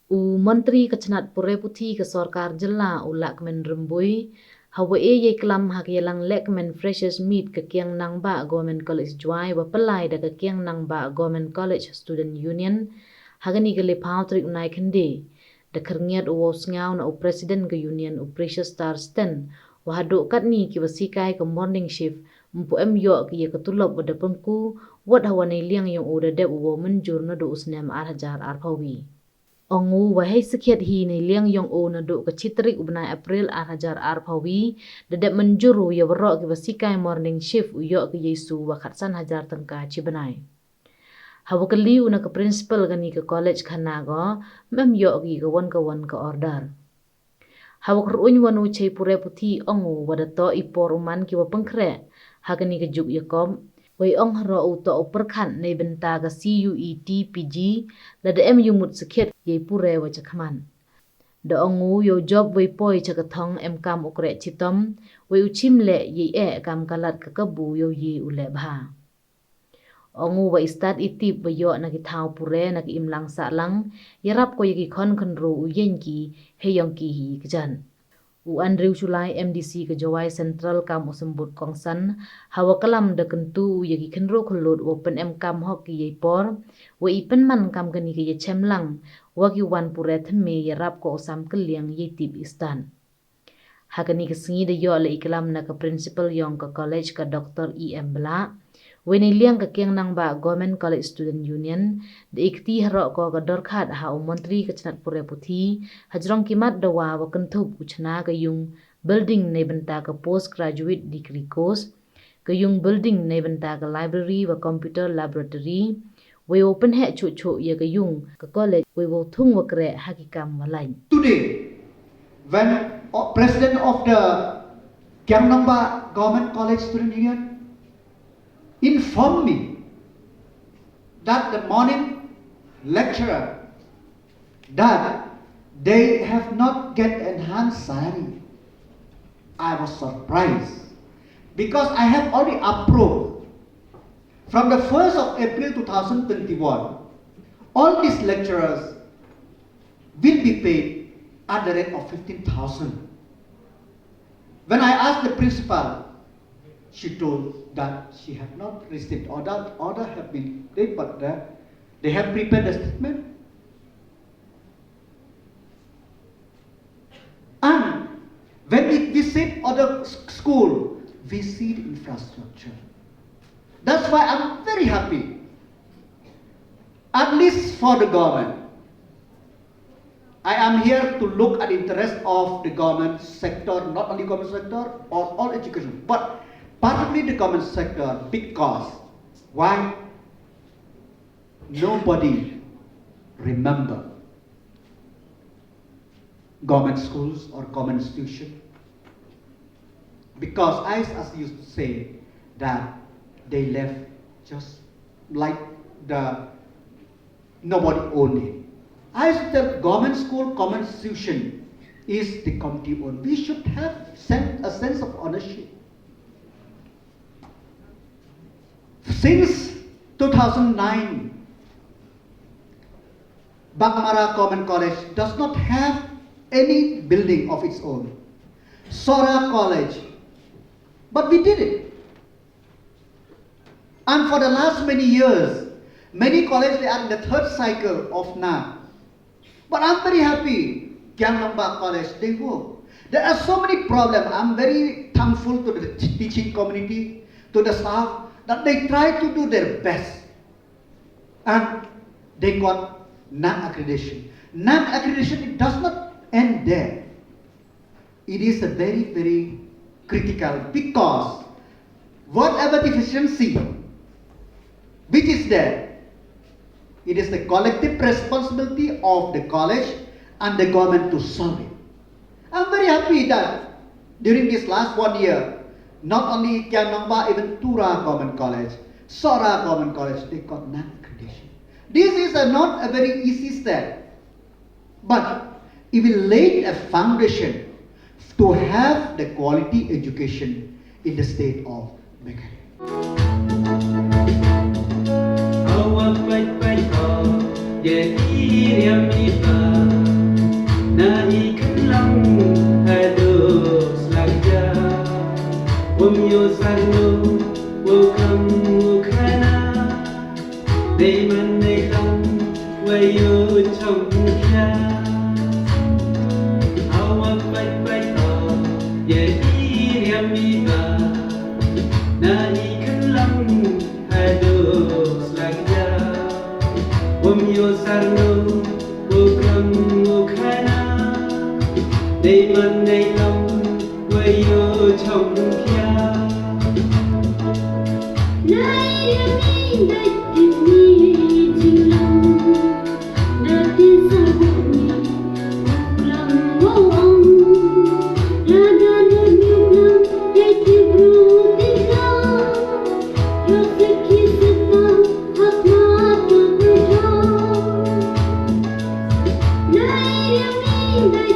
Menteri Kecnat Pure Putih ke Sorkar Jela Lahkmen Rembui, hawa ye klam hak yelang Lahkmen Freshers Meet ke kiang nang ba Government College Juai pelai da ke kiang nang ba Government College Student Union, hagani ke lepau trik unai kendi, da Khyrngiat was ngau na President ke Union Precious Star Sten, wahaduk kat ni ki sikai ke morning shift, mpu yo ki ye ke tulop da pynku, wat hawa ni liang yung uda dep menjur na do usnem arhajar arpawi. Ongu wahai sekiat hi ni liang yong o na do ke citrik ubnai April arhajar arpawi dedep menjuru ya berok ke sikai morning shift uyok ke Yesu wakatsan hajar tengka cibenai. Hawa keli una ke principal gani ke college khanago mem yok ke wan ke order. Hawa keruny wanu cai Pure Putih ongu wadato ipor uman ki pengkre hagani ke juk yakom. Wei ong haro uto perkan nei benta ga CUET PG la de em yumut sekiat ye Pure wa cakman. Da ongu yo job wei poi cakatong em kam ukre citom wei uchim le ye kam kalat ke kebu yo ye ule bha. Ongu wei start itip wei yo na ki thau Pure na ki imlang sa lang yarap ko ye ki khon khnro uyen ki heyong ki hi kejan. Andrew Sulai MDC ke Jawai Central kam usembut kongsan hawa kalam da kentu yagi kenro kelut open em kam hoki ye por wa ipen man kam gani ke ye chemlang wagi wan Pure theme ye rap ko osam keliang ye tip istan hagani ke singi de yo le iklam na ke principal yong ke college ka Dr. EM Bla weni liang ke kiang nang ba Government College Student Union de ikti haro ko ka dorkhat ha Menteri Kecnat Pure Putih hajrong kimat dawa wa kentup uchna ke yung building nei benta ke postgraduate degree course ke yung building nei benta ke library wa computer laboratory we open he chu ye ke yung ke college we wo thung wa kre hakikam walai. Today when president of the Kiang Nang Ba Government College Student Union informed me that the morning lecturer that they have not get enhanced salary. I was surprised because I have already approved from the 1st of April 2021 all these lecturers will be paid at the rate of 15,000. When I asked the principal, she told that she had not received order have been paid, but they have prepared the statement. And when we visit other school, we see the infrastructure. That's why I'm very happy. At least for the government, I am here to look at the interest of the government sector, not only government sector or all education, but particularly the government sector, because why? Nobody remember government schools or government institution, because I as used to say that they left just like the nobody owned it. I said that government school, government institution is the community owned. We should have a sense of ownership. Since 2009, Bangmara Government College does not have any building of its own. Sora College, but we did it. And for the last many years, many colleges they are in the third cycle of NA. But I'm very happy, Kiang Nang Ba College, they work. There are so many problems. I'm very thankful to the teaching community, to the staff, that they try to do their best. And they got NAM accreditation. NAM accreditation, it does not end there. It is a very, very critical, because whatever deficiency which is there, it is the collective responsibility of the college and the government to solve it. I'm very happy that during this last 1 year, not only Kiang Nang Ba, even Tura Government College, Sora Government College, they got NAM accreditation. This is not a very easy step, but it will lay a foundation to have the quality education in the state of Meghalaya. Awak baik-baik, jadi dia nằm ngô khai na đây man đây tâm với yêu trong kia nay đi đây tìm đi chừng lòng đã tin sao buồn lòng vô ông ra đã đơn yêu lòng dây tìm ru tình lòng rồi sẽ khi sẽ tăng hạt ma tôi quên nhau nay đi đây